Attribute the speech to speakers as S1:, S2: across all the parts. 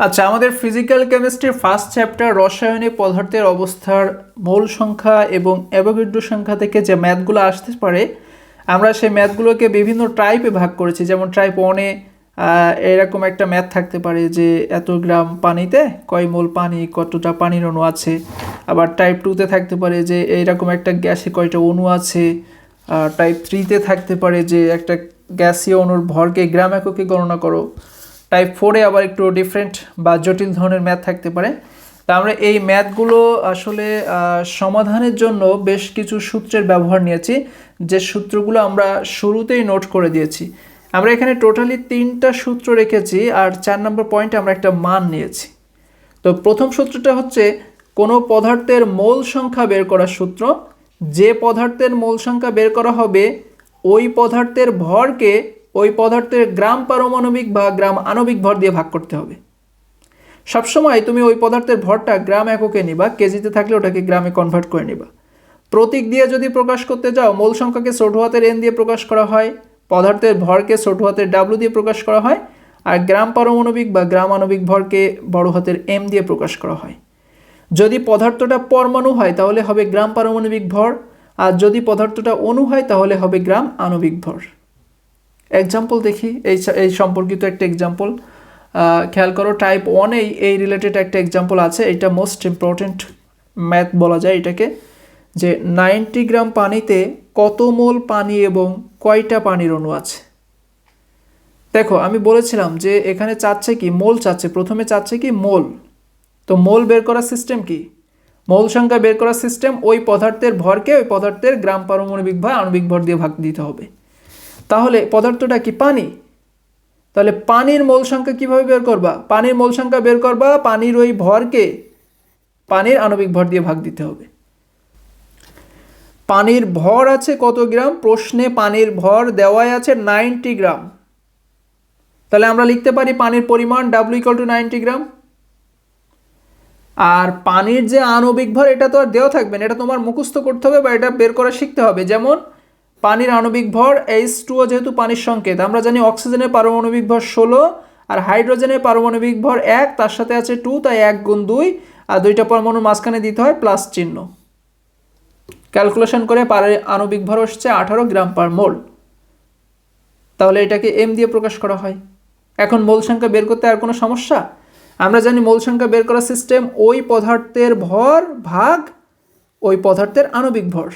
S1: আচ্ছা, আমাদের ফিজিক্যাল কেমিস্ট্রির ফার্স্ট চ্যাপ্টার রসায়নে পদার্থের অবস্থার মোল সংখ্যা এবং অ্যাভোগাড্রো সংখ্যা থেকে যে ম্যাথগুলো আসতে পারে, আমরা সেই ম্যাথগুলোকে বিভিন্ন টাইপে ভাগ করেছি। যেমন টাইপ ওয়ানে এরকম একটা ম্যাথ থাকতে পারে যে এত গ্রাম পানিতে কয় মোল পানি, কতটা পানির অণু আছে। আবার টাইপ টুতে থাকতে পারে যে এইরকম একটা গ্যাসে কয়টা অণু আছে। টাইপ থ্রিতে থাকতে পারে যে একটা গ্যাসীয় অণুর ভরকে গ্রাম এককে গণনা করো। টাইপ ফোরে আবার একটু ডিফারেন্ট বা জটিল ধরনের ম্যাথ থাকতে পারে। তা আমরা এই ম্যাথগুলো আসলে সমাধানের জন্য বেশ কিছু সূত্রের ব্যবহার নিয়েছি, যে সূত্রগুলো আমরা শুরুতেই নোট করে দিয়েছি। আমরা এখানে টোটালি 3টা সূত্র রেখেছি, আর 4 নম্বর পয়েন্টে আমরা একটা মান নিয়েছি। তো প্রথম সূত্রটা হচ্ছে কোনো পদার্থের মোল সংখ্যা বের করার সূত্র। যে পদার্থের মোল সংখ্যা বের করা হবে ওই পদার্থের ভরকে ওই পদার্থের গ্রাম পারমাণবিক বা গ্রাম আণবিক ভর দিয়ে ভাগ করতে হবে। সবসময় তুমি ওই পদার্থের ভরটা গ্রাম এককে নিবা, কেজিতে থাকলে ওটাকে গ্রামে কনভার্ট করে নিবা। প্রতীক দিয়ে যদি প্রকাশ করতে যাও, মূল সংখ্যাকে ছোট হাতের এন দিয়ে প্রকাশ করা হয়, পদার্থের ভরকে ছোট হাতের ডাব্লু দিয়ে প্রকাশ করা হয়, আর গ্রাম পারমাণবিক বা গ্রাম আণবিক ভরকে বড় হাতের এম দিয়ে প্রকাশ করা হয়। যদি পদার্থটা পরমাণু হয় তাহলে হবে গ্রাম পারমাণবিক ভর, আর যদি পদার্থটা অণু হয় তাহলে হবে গ্রাম আণবিক ভর। এক্সাম্পল দেখি এই সম্পর্কিত একটা এক্সাম্পল খেয়াল করো। টাইপ ওয়ানেই এই রিলেটেড একটা এক্সাম্পল আছে। এটা মোস্ট ইম্পর্টেন্ট ম্যাথ বলা যায় এটাকে, যে 90 গ্রাম পানিতে কত মোল পানি এবং কয়টা পানির অণু আছে। দেখো, আমি বলেছিলাম যে এখানে চাচ্ছে কি, মোল চাচ্ছে, প্রথমে চাচ্ছে কি মোল। তো মোল বের করার সিস্টেম কি, মোল সংখ্যা বের করার সিস্টেম ওই পদার্থের ভরকে ওই পদার্থের গ্রাম পারমাণবিক বা আণবিক ভর দিয়ে ভাগ দিতে হবে। তাহলে পদার্থটা কি পানি, তাহলে পানির মোল সংখ্যা কিভাবে বের করবা, পানির মোল সংখ্যা বের করবা পানির ওই ভরকে পানির আণবিক ভর দিয়ে ভাগ দিতে হবে। পানির ভর আছে কত গ্রাম, প্রশ্নে পানির ভর দেওয়াই আছে 90 গ্রাম। তাহলে আমরা লিখতে পারি পানির পরিমাণ ডাব্লিউ ইকুয়াল টু 90 গ্রাম। আর পানির যে আণবিক ভর এটা তো আর দেওয়া থাকবে না, এটা তোমার মুখস্থ করতে হবে বা এটা বের করা শিখতে হবে। যেমন পানির আণবিক ভর H2O, যেহেতু পানির সংকেত, আমরা জানি অক্সিজেনের পারমাণবিক ভর 16 আর হাইড্রোজেনের পারমাণবিক ভর 1, তার সাথে আছে 2, তাই 1 গুণ 2, আর দুইটা পরমাণুর মাঝখানে দিতে হয় প্লাস চিহ্ন। ক্যালকুলেশন করে পানির আণবিক ভর হচ্ছে 18 গ্রাম পার মোল। তাহলে এটাকে এম দিয়ে প্রকাশ করা হয়। এখন মোল সংখ্যা বের করতে আর কোনো সমস্যা? আমরা জানি মোল সংখ্যা বের করার সিস্টেম ওই পদার্থের ভর ভাগ ওই পদার্থের আণবিক ভর।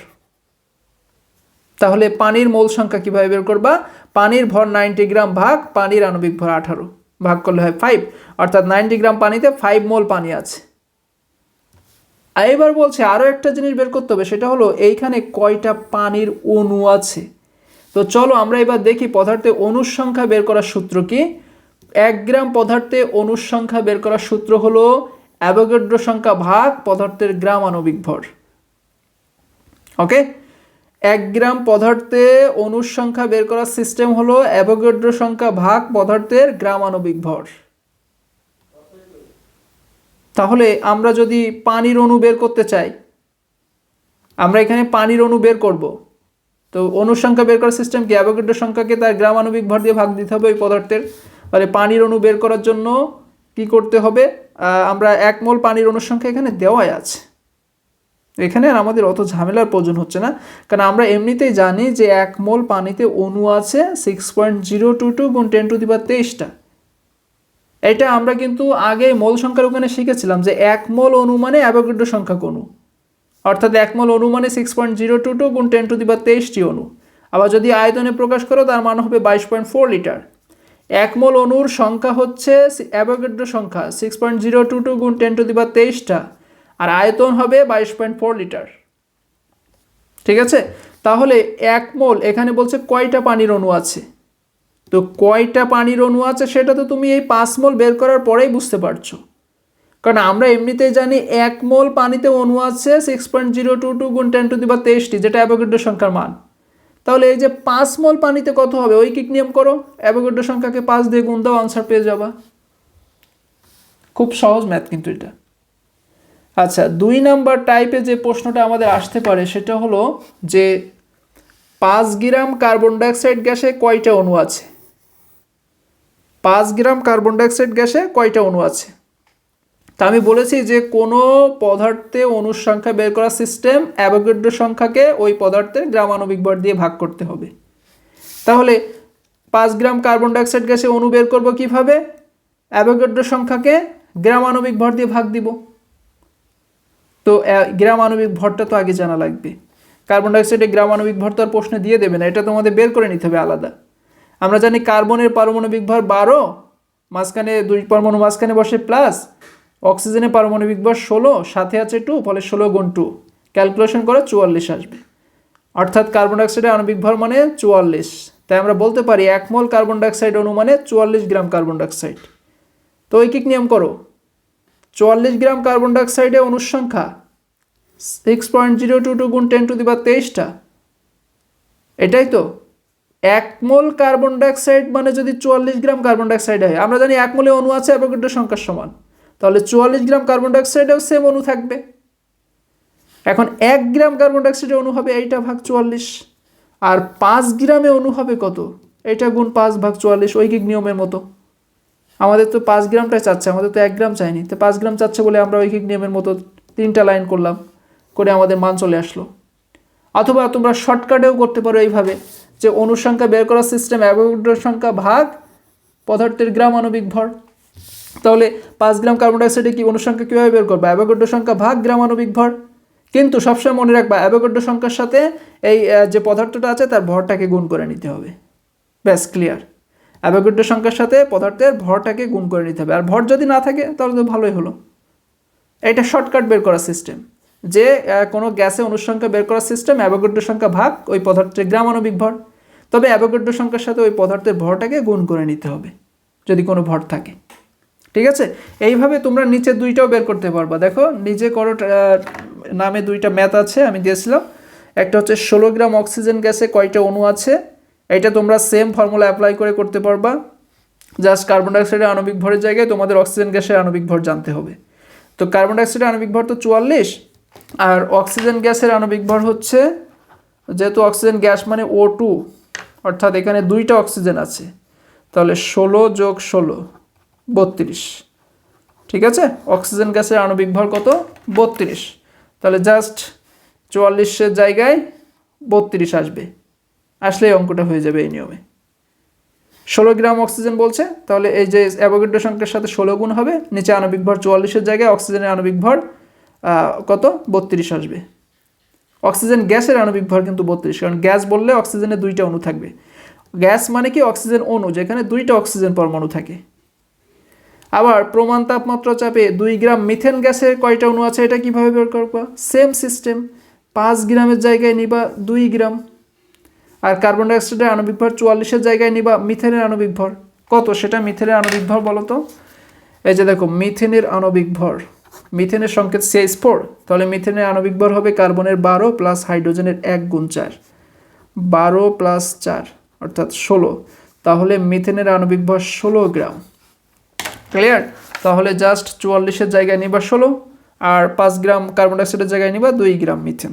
S1: তাহলে পানির মোল সংখ্যা কিভাবে বের করবা, পানির ভর 90 গ্রাম ভাগ পানির আণবিক ভর 18, ভাগ করলে হয় 5, অর্থাৎ 90 গ্রাম পানিতে 5 মোল পানি আছে। এবার বলছে আরও একটা জিনিস বের করতে হবে, সেটা হলো এইখানে কয়টা পানির অণু আছে। তো চলো আমরা এবার দেখি পদার্থে অণুর সংখ্যা বের করার সূত্র কি। 1 গ্রাম পদার্থে অণুর সংখ্যা বের করার সূত্র হলো অ্যাভোগাড্রো সংখ্যা ভাগ পদার্থের গ্রাম আণবিক ভর। ওকে, 1 গ্রাম পদার্থে অণুর সংখ্যা বের করার সিস্টেম হলো অ্যাভোগাড্রো সংখ্যা ভাগ পদার্থের গ্রাম আণবিক ভর। তাহলে আমরা যদি পানির অণু বের করতে চাই, আমরা এখানে পানির অণু বের করব। তো অণুর সংখ্যা বের করার সিস্টেম কি, অ্যাভোগাড্রো সংখ্যাকে তার গ্রাম আণবিক ভর দিয়ে ভাগ দিতে হবে ওই পদার্থের। তাহলে পানির অণু বের করার জন্য কি করতে হবে, আমরা 1 মোল পানির অণুর সংখ্যা এখানে দেওয়াই আছে। এখানে আর আমাদের অত ঝামেলার প্রয়োজন হচ্ছে না, কারণ আমরা এমনিতেই জানি যে 1 মোল পানিতে অণু আছে 6.022 গুণ 10⁻23টা। এটা আমরা কিন্তু আগে মোল সংখ্যার ওখানে শিখেছিলাম যে 1 মোল অণু মানে অ্যাভোগাড্রো সংখ্যক অণু, অর্থাৎ 1 মোল অণু মানে 6.022 গুণ 10⁻23টি অণু। আবার যদি আয়তনে প্রকাশ করো তার মান হবে 22.4 লিটার। 1 মোল অণুর সংখ্যা হচ্ছে অ্যাভোগাড্রো সংখ্যা 6.022 গুণ 10⁻23টা, আর আয়তন হবে 22.4 লিটার। ঠিক আছে, তাহলে 1 মোল এখানে বলছে কয়টা পানির অণু আছে। তো কয়টা পানির অণু আছে সেটা তো তুমি এই 5 মোল বের করার পরেই বুঝতে পারছো, কারণ আমরা এমনিতেই জানি 1 মোল পানিতে অণু আছে 6.022 গুণ 10⁻23টি, যেটা অ্যাভোগাড্রো সংখ্যার মান। তাহলে এই যে 5 মোল পানিতে কত হবে, ঐকিক নিয়ম করো, অ্যাভোগাড্রো সংখ্যাকে 5 দিয়ে গুণ দাও, আনসার পেয়ে যাবা। খুব সহজ ম্যাথ কিন্তু এটা। আচ্ছা, 2 নাম্বার টাইপে যে প্রশ্নটা আমাদের আসতে পারে সেটা হলো যে 5 গ্রাম কার্বন ডাইঅক্সাইড গ্যাসে কয়টা অণু আছে। 5 গ্রাম কার্বন ডাইঅক্সাইড গ্যাসে কয়টা অণু আছে। তা আমি বলেছি যে কোনো পদার্থে অণুর সংখ্যা বের করার সিস্টেম অ্যাভোগাড্রো সংখ্যাকে ওই পদার্থের গ্রাম আণবিক ভর দিয়ে ভাগ করতে হবে। তাহলে 5 গ্রাম কার্বন ডাইঅক্সাইড গ্যাসে অণু বের করব কিভাবে? অ্যাভোগাড্রো সংখ্যাকে গ্রাম আণবিক ভর দিয়ে ভাগ দিব। তো গ্রাম আণবিক ভরটা তো আগে জানা লাগবে। কার্বন ডাইঅক্সাইডের গ্রাম আণবিক ভর তো আর প্রশ্নে দিয়ে দেবে না, এটা তোমাদের বের করে নিতে হবে আলাদা। আমরা জানি কার্বনের পারমাণবিক ভর 12, মাঝখানে 2 পরমাণু মাঝখানে বসে প্লাস, অক্সিজেনের পারমাণবিক ভর 16, সাথে আছে 2, ফলে 16 গুণ 2 ক্যালকুলেশন করে 44 আসবে। অর্থাৎ কার্বন ডাইঅক্সাইডের আণবিক ভর মানে 44। তাই আমরা বলতে পারি 1 মোল কার্বন ডাইঅক্সাইড অণু মানে 44 গ্রাম কার্বন ডাইঅক্সাইড। তো ঐকিক নিয়ম করো, 44 গ্রাম কার্বন ডাইঅক্সাইডে অণুর সংখ্যা 6.022 গুণ 10⁻23টা, এটাই তো। 1 মোল কার্বন ডাইঅক্সাইড মানে যদি 44 গ্রাম কার্বন ডাইঅক্সাইড হয়, আমরা জানি 1 মোলে অণু আছে অ্যাভোগাড্রো সংখ্যার সমান, তাহলে 44 গ্রাম কার্বন ডাইঅক্সাইডেও সেম অণু থাকবে। এখন 1 গ্রাম কার্বন ডাইঅক্সাইডে অণু হবে এইটা ভাগ 44, আর 5 গ্রামে অণু হবে কত? এটা গুণ 5 ভাগ 44, ঐকিক নিয়মের মতো। আমাদের তো 5 গ্রামটাই চাচ্ছে, আমাদের তো 1 গ্রাম চাইনি। তো 5 গ্রাম চাচ্ছে বলে আমরা ঐকিক নিয়মের মতো 3টা লাইন করলাম, করে আমাদের মান চলে আসলো। অথবা তোমরা শর্টকাটেও করতে পারো এইভাবে, যে অণুর সংখ্যা বের করার সিস্টেম অ্যাভোগাড্রোর সংখ্যা ভাগ পদার্থের গ্রাম আণবিক ভর। তাহলে 5 গ্রাম কার্বন ডাইঅক্সাইডে কি অণুর সংখ্যা কীভাবে বের করবে? অ্যাভোগাড্রো সংখ্যা ভাগ গ্রাম আণবিক ভর। কিন্তু সবসময় মনে রাখবা অ্যাভোগাড্রো সংখ্যার সাথে এই যে পদার্থটা আছে তার ভরটাকে গুণ করে নিতে হবে। ব্যাস, ক্লিয়ার। অ্যাভোগাড্রো সংখ্যার সাথে পদার্থের ভরটাকে গুণ করে নিতে হবে, আর ভর যদি না থাকে তাহলে তো ভালোই হলো। এটা শর্টকাট বের করার সিস্টেম, যে কোনো গ্যাসে অণুর সংখ্যা বের করার সিস্টেম অ্যাভোগাড্রো সংখ্যা ভাগ ওই পদার্থের গ্রাম আণবিক ভর। তবে অ্যাভোগাড্রো সংখ্যার সাথে ওই পদার্থের ভরটাকে গুণ করে নিতে হবে যদি কোনো ভর থাকে। ঠিক আছে, এইভাবে তোমরা নিচে 2টাও বের করতে পারবা। দেখো নিজে করো, নামে 2টা ম্যাথ আছে আমি দিয়েছিলাম। একটা হচ্ছে 16 গ্রাম অক্সিজেন গ্যাসে কয়টা অণু আছে, এটা তোমরা সেম ফর্মুলা অ্যাপ্লাই করে করতে পারবা। জাস্ট কার্বন ডাইঅক্সাইডের আণবিক ভরের জায়গায় তোমাদের অক্সিজেন গ্যাসের আণবিক ভর জানতে হবে। তো কার্বন ডাইঅক্সাইডের আণবিক ভর তো 44, আর অক্সিজেন গ্যাসের আণবিক ভর হচ্ছে, যেহেতু অক্সিজেন গ্যাস মানে O2, অর্থাৎ এখানে 2টা অক্সিজেন আছে, তাহলে 16 যোগ 16 32। ঠিক আছে, অক্সিজেন গ্যাসের আণবিক ভর কত? 32। তাহলে জাস্ট 44-এর জায়গায় 32 আসবে, আসলেই অঙ্কটা হয়ে যাবে এই নিয়মে। 16 গ্রাম অক্সিজেন বলছে, তাহলে এই যে অ্যাভোগাড্রো সংখ্যার সাথে 16 গুণ হবে, নিচে আণবিক ভর 44-এর জায়গায় অক্সিজেনের আণবিক ভর কত? 32 আসবে। অক্সিজেন গ্যাসের আণবিক ভর কিন্তু 32, কারণ গ্যাস বললে অক্সিজেনের 2টা অণু থাকবে। গ্যাস মানে কি? অক্সিজেন অণু, যেখানে 2টা অক্সিজেন পরমাণু থাকে। আবার প্রমাণ তাপমাত্রা চাপে 2 গ্রাম মিথেন গ্যাসের কয়টা অণু আছে, এটা কিভাবে বের করবা? সেম সিস্টেম, 5 গ্রামের জায়গায় নিবা 2 গ্রাম, আর কার্বন ডাইঅক্সাইডের আণবিক ভর 44-এর জায়গায় নিবা মিথেনের আণবিক ভর কত, সেটা মিথেনের আণবিক ভর বলো তো। এই যে দেখো মিথেনের আণবিক ভর, মিথেনের সংকেত CH4, তাহলে মিথেনের আণবিক ভর হবে কার্বনের 12 প্লাস হাইড্রোজেনের 1 গুণ 4, 12 প্লাস 4 অর্থাৎ 16। তাহলে মিথেনের আণবিক ভর 16 গ্রাম। ক্লিয়ার? তাহলে জাস্ট 44-এর জায়গায় নিবা 16, আর 5 গ্রাম কার্বন ডাইঅক্সাইডের জায়গায় নিবা 2 গ্রাম মিথেন,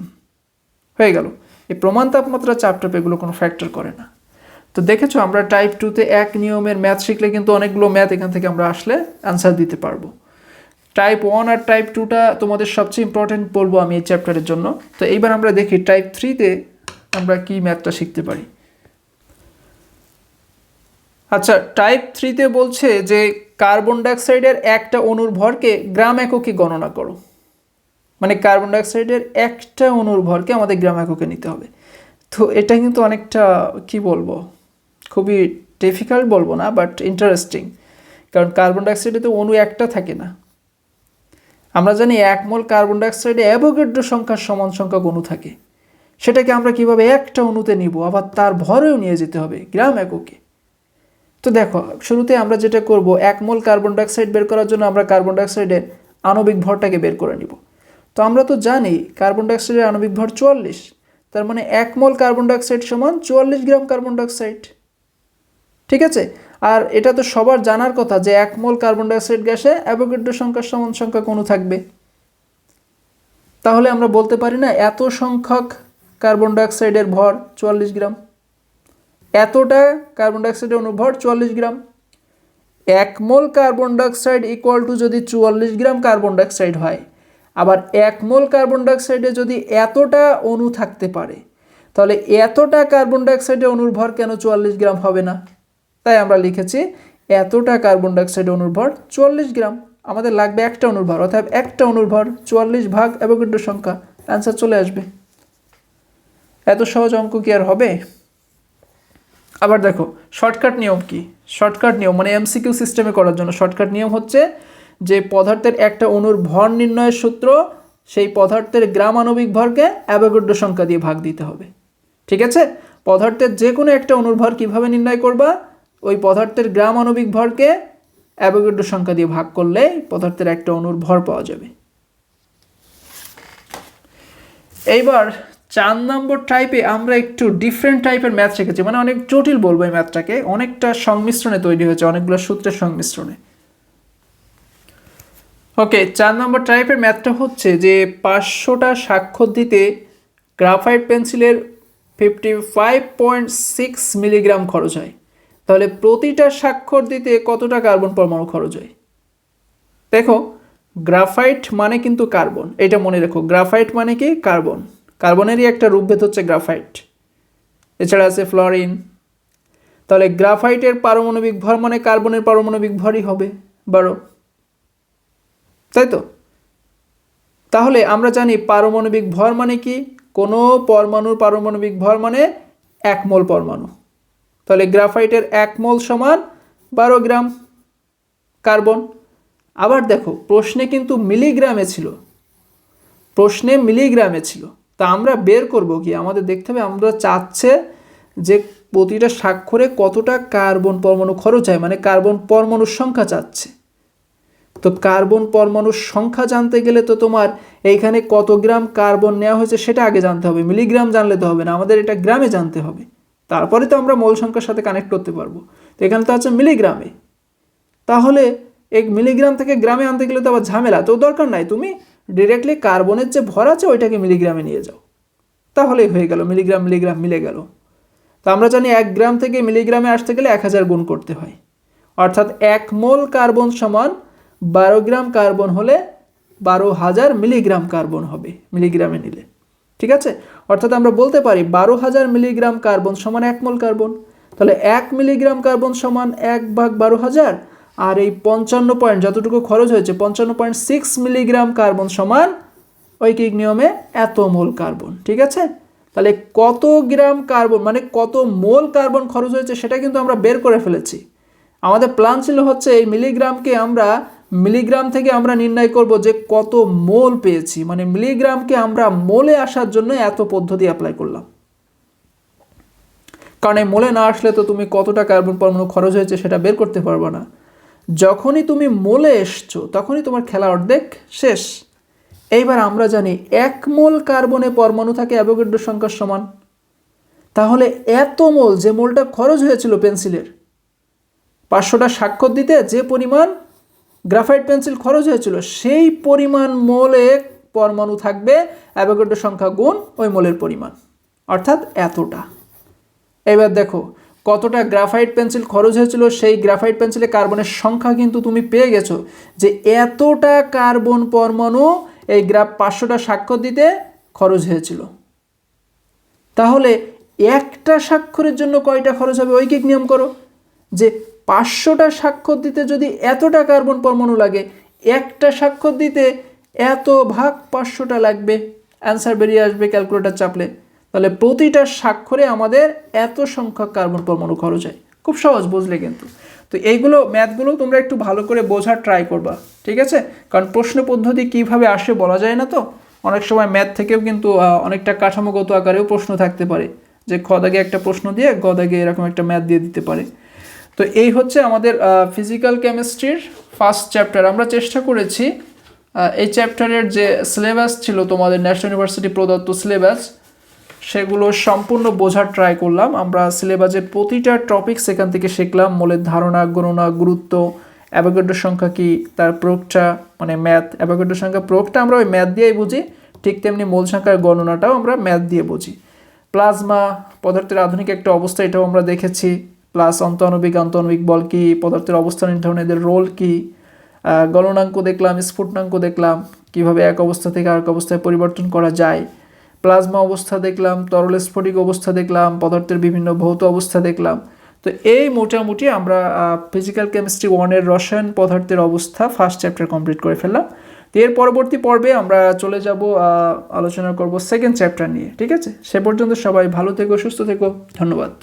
S1: হয়ে গেল। এই প্রমাণ তাপমাত্রা চাপটাপ এগুলো কোনো ফ্যাক্টর করে না। তো দেখেছো আমরা টাইপ 2-তে এক নিয়মের ম্যাথ শিখলে কিন্তু অনেকগুলো ম্যাথ এখান থেকে আমরা আসলে অ্যান্সার দিতে পারবো। টাইপ 1 আর টাইপ 2টা তোমাদের সবচেয়ে ইম্পর্টেন্ট বলবো আমি এই চ্যাপ্টারের জন্য। তো এইবার আমরা দেখি টাইপ 3-তে আমরা কি ম্যাথটা শিখতে পারি। আচ্ছা, টাইপ 3-তে বলছে যে কার্বন ডাইঅক্সাইডের একটা অণুর ভরকে গ্রাম এককে গণনা করো। মানে কার্বন ডাইঅক্সাইডের একটা অণুর ভরকে আমাদের গ্রাম এককে নিতে হবে। তো এটা কিন্তু অনেকটা কি বলবো, খুবই ডিফিকাল্ট বলবো না, বাট ইন্টারেস্টিং। কারণ কার্বন ডাইঅক্সাইডে তো অণু একটা থাকে না। আমরা জানি 1 মোল কার্বন ডাইঅক্সাইডে অ্যাভোগাড্রো সংখ্যার সমান সংখ্যক অণু থাকে। সেটাকে আমরা কিভাবে একটা অণুতে নিব, আবার তার ভরেও নিয়ে যেতে হবে গ্রাম এককে। তো দেখো শুরুতে আমরা যেটা করব, 1 মোল কার্বন ডাইঅক্সাইড বের করার জন্য আমরা কার্বন ডাইঅক্সাইডের আণবিক ভরটাকে বের করে নিব। তো আমরা তো জানি কার্বন ডাইঅক্সাইডের আণবিক ভর 44, তার মানে 1 মোল কার্বন ডাইঅক্সাইড সমান 44 গ্রাম কার্বন ডাইঅক্সাইড। ঠিক আছে, আর এটা তো সবার জানার কথা যে 1 মোল কার্বন ডাইঅক্সাইড গ্যাসে অ্যাভোগাড্রো সংখ্যার সমান সংখ্যক অণু থাকবে। তাহলে আমরা বলতে পারি না এত সংখ্যক কার্বন ডাইঅক্সাইডের ভর 44 গ্রাম, এতটা কার্বন ডাইঅক্সাইডের অণুর ভর 44 গ্রাম। 1 মোল কার্বন ডাইঅক্সাইড ইকুয়াল টু যদি 44 গ্রাম কার্বন ডাইঅক্সাইড হয়, আবার 1 মোল কার্বন ডাইঅক্সাইডে যদি এতটা অণু থাকতে পারে, তাহলে এতটা কার্বন ডাইঅক্সাইডের অণুর ভর কেন 44 গ্রাম হবে না? তাই আমরা লিখেছি এতটা কার্বন ডাইঅক্সাইড অণুর ভর 44 গ্রাম। আমাদের লাগবে একটা অণুর ভর, অর্থাৎ একটা অণুর ভর 44 ভাগ অ্যাভোগাড্রো সংখ্যা, অ্যান্সার চলে আসবে। এত সহজ অঙ্ক কি আর হবে? আবার দেখো শর্টকাট নিয়ম কি? শর্টকাট নিয়ম মানে এমসিকিউ সিস্টেমে করার জন্য শর্টকাট নিয়ম হচ্ছে যে পদার্থের একটা অণুর ভর নির্ণয়ের সূত্র, সেই পদার্থের গ্রাম আণবিক ভরকে অ্যাভোগাড্রো সংখ্যা দিয়ে ভাগ দিতে হবে। ঠিক আছে? পদার্থের যে কোনো একটা অণুর ভর কীভাবে নির্ণয় করবা? ওই পদার্থের গ্রাম আণবিক ভরকে অ্যাভোগাড্রো সংখ্যা দিয়ে ভাগ করলে পদার্থের একটা অণুর ভর পাওয়া যাবে। এইবার 4 নম্বর টাইপে আমরা একটু ডিফারেন্ট টাইপের ম্যাথ শিখেছি, মানে অনেক জটিল বলবো এই ম্যাথটাকে, অনেকটা সংমিশ্রণে তৈরি হয়েছে, অনেকগুলো সূত্রের সংমিশ্রণে। ওকে, 4 নম্বর টাইপের ম্যাথটা হচ্ছে যে 500টা স্বাক্ষর দিতে গ্রাফাইট পেন্সিলের 55.6 মিলিগ্রাম খরচ হয়, তাহলে প্রতিটা স্বাক্ষর দিতে কতটা কার্বন পরমাণু খরচ হয়? দেখো গ্রাফাইট মানে কিন্তু কার্বন, এটা মনে রেখো, গ্রাফাইট মানে কি? কার্বন, কার্বনেরই একটা রূপভেদ হচ্ছে গ্রাফাইট, এছাড়া আছে ফ্লোরিন। তাহলে গ্রাফাইটের পারমাণবিক ভর মানে কার্বনের পারমাণবিক ভরই হবে 12, তাই তো? তাহলে আমরা জানি পারমাণবিক ভর মানে কি? কোনো পরমাণুর পারমাণবিক ভর মানে 1 মোল পরমাণু, তাহলে গ্রাফাইটের 1 মোল সমান 12 গ্রাম কার্বন। আবার দেখো প্রশ্নে কিন্তু মিলিগ্রামে ছিল, প্রশ্নে মিলিগ্রামে ছিল, তা আমরা বের করব কি? আমাদের দেখতে হবে আমরা চাচ্ছে যে প্রতিটা স্বাক্ষরে কতটা কার্বন পরমাণু খরচ হয়, মানে কার্বন পরমাণুর সংখ্যা চাচ্ছে। তো কার্বন পরমাণুর সংখ্যা জানতে গেলে তো তোমার এইখানে কত গ্রাম কার্বন নেওয়া হয়েছে সেটা আগে জানতে হবে, মিলিগ্রাম জানলে তো হবে না, আমাদের এটা গ্রামে জানতে হবে, তারপরে তো আমরা মোল সংখ্যার সাথে কানেক্ট করতে পারবো। তো এখানে তো আছে মিলিগ্রামে, তাহলে এক মিলিগ্রাম থেকে গ্রামে আনতে গেলে তো আবার ঝামেলা, তো দরকার নাই, তুমি ডিরেক্টলি কার্বনের যে ভর আছে ওইটাকে মিলিগ্রামে নিয়ে যাও, তাহলেই হয়ে গেল, মিলিগ্রাম মিলিগ্রাম মিলে গেল। তো আমরা জানি 1 গ্রাম থেকে মিলিগ্রামে আসতে গেলে 1000 গুণ করতে হয়, অর্থাৎ 1 মোল কার্বন সমান 12 গ্রাম কার্বন হলে 12,000 মিলিগ্রাম কার্বন হবে মিলিগ্রামে নিলে। ঠিক আছে? অর্থাৎ আমরা বলতে পারি 12,000 মিলিগ্রাম কার্বন সমান 1 মোল কার্বন, তাহলে 1 মিলিগ্রাম কার্বন সমান 1/12,000, আর এই 55 পয়েন্ট যতটুকু খরচ হয়েছে 55.6 মিলিগ্রাম কার্বন সমান ঐকিক নিয়মে এত মোল কার্বন। ঠিক আছে? তাহলে কত গ্রাম কার্বন মানে কত মোল কার্বন খরচ হয়েছে সেটা কিন্তু আমরা বের করে ফেলেছি। আমাদের প্ল্যান ছিল হচ্ছে এই মিলিগ্রামকে আমরা মিলিগ্রাম থেকে আমরা নির্ণয় করব যে কত মোল পেয়েছি, মানে মিলিগ্রামকে আমরা মোলে আসার জন্য এত পদ্ধতি অ্যাপ্লাই করলাম, কারণ এই মোলে না আসলে তো তুমি কতটা কার্বন পরমাণু খরচ হয়েছে সেটা বের করতে পারবে না। যখনই তুমি মোলে এসছো তখনই তোমার খেলা অর্ধেক শেষ। এইবার আমরা জানি 1 মোল কার্বনে পরমাণু থাকে অ্যাভোগাড্রো সংখ্যার সমান, তাহলে এত মোল যে মোলটা খরচ হয়েছিল পেন্সিলের 500টা স্বাক্ষর দিতে যে পরিমাণ গ্রাফাইট পেন্সিল খরচ হয়েছিল সেই পরিমাণ মোলে পরমাণু থাকবে অ্যাভোগাড্রো সংখ্যা গুণ ওই মোলের পরিমাণ, অর্থাৎ এতটা। এবার দেখো কতটা গ্রাফাইট পেন্সিল খরচ হয়েছিল, সেই গ্রাফাইট পেন্সিলে কার্বনের সংখ্যা কিন্তু তুমি পেয়ে গেছো যে এতটা কার্বন পরমাণু এই 500টা স্বাক্ষর দিতে খরচ হয়েছিল। তাহলে একটা স্বাক্ষরের জন্য কয়টা খরচ হবে ঐকিক নিয়ম করো, যে 500টা স্বাক্ষর দিতে যদি এতটা কার্বন পরমাণু লাগে, একটা স্বাক্ষর দিতে এত ভাগ 500টা লাগবে, অ্যান্সার বেরিয়ে আসবে ক্যালকুলেটর চাপলে। তাহলে প্রতিটা স্বাক্ষরে আমাদের এত সংখ্যক কার্বন পরমাণু খরচ হয়। খুব সহজ, বুঝলে কিন্তু। তো এইগুলো ম্যাথগুলো তোমরা একটু ভালো করে বোঝার ট্রাই করবা, ঠিক আছে? কারণ প্রশ্ন পদ্ধতি কীভাবে আসে বলা যায় না, তো অনেক সময় ম্যাথ থেকেও কিন্তু অনেকটা কাঠামোগত আকারেও প্রশ্ন থাকতে পারে, যে খ দাগে একটা প্রশ্ন দিয়ে গ দাগে এরকম একটা ম্যাথ দিয়ে দিতে পারে। তো এই হচ্ছে আমাদের ফিজিক্যাল কেমিস্ট্রির ফার্স্ট চ্যাপ্টার। আমরা চেষ্টা করেছি এই চ্যাপ্টারের যে সিলেবাস ছিল তোমাদের ন্যাশনাল ইউনিভার্সিটি প্রদত্ত সিলেবাস, সেগুলো সম্পূর্ণ বোঝার ট্রাই করলাম। আমরা সিলেবাসের প্রতিটা টপিক সেখান থেকে শিখলাম, মোলের ধারণা, গণনা, গুরুত্ব, অ্যাভোগাড্রো সংখ্যা কী, তার প্রয়োগটা মানে ম্যাথ, অ্যাভোগাড্রো সংখ্যা প্রয়োগটা আমরা ওই ম্যাথ দিয়েই বুঝি, ঠিক তেমনি মোল সংখ্যার গণনাটাও আমরা ম্যাথ দিয়ে বুঝি। প্লাজমা পদার্থের আধুনিক একটা অবস্থা, এটাও আমরা দেখেছি। প্লাস আন্তঃআণবিক বল কি, পদার্থের অবস্থান নির্ধারণ, এদের রোল কি, গলনাঙ্ক দেখলাম, স্ফুটনাঙ্ক দেখলাম, কিভাবে এক অবস্থা থেকে আরেক অবস্থায় পরিবর্তন করা যায়, প্লাজমা অবস্থা দেখলাম, তরল স্ফটিক অবস্থা দেখলাম, পদার্থের বিভিন্ন ভৌত অবস্থা দেখলাম। তো এই মোটামুটি আমরা ফিজিক্যাল কেমিস্ট্রি 1-এর রসায়ন পদার্থের অবস্থা ফার্স্ট চ্যাপ্টার কমপ্লিট করে ফেললাম। তো এর পরবর্তী পর্বে আমরা চলে যাব, আলোচনা করব সেকেন্ড চ্যাপ্টার নিয়ে। ঠিক আছে, সে পর্যন্ত সবাই ভালো থেকো, সুস্থ থেকো, ধন্যবাদ।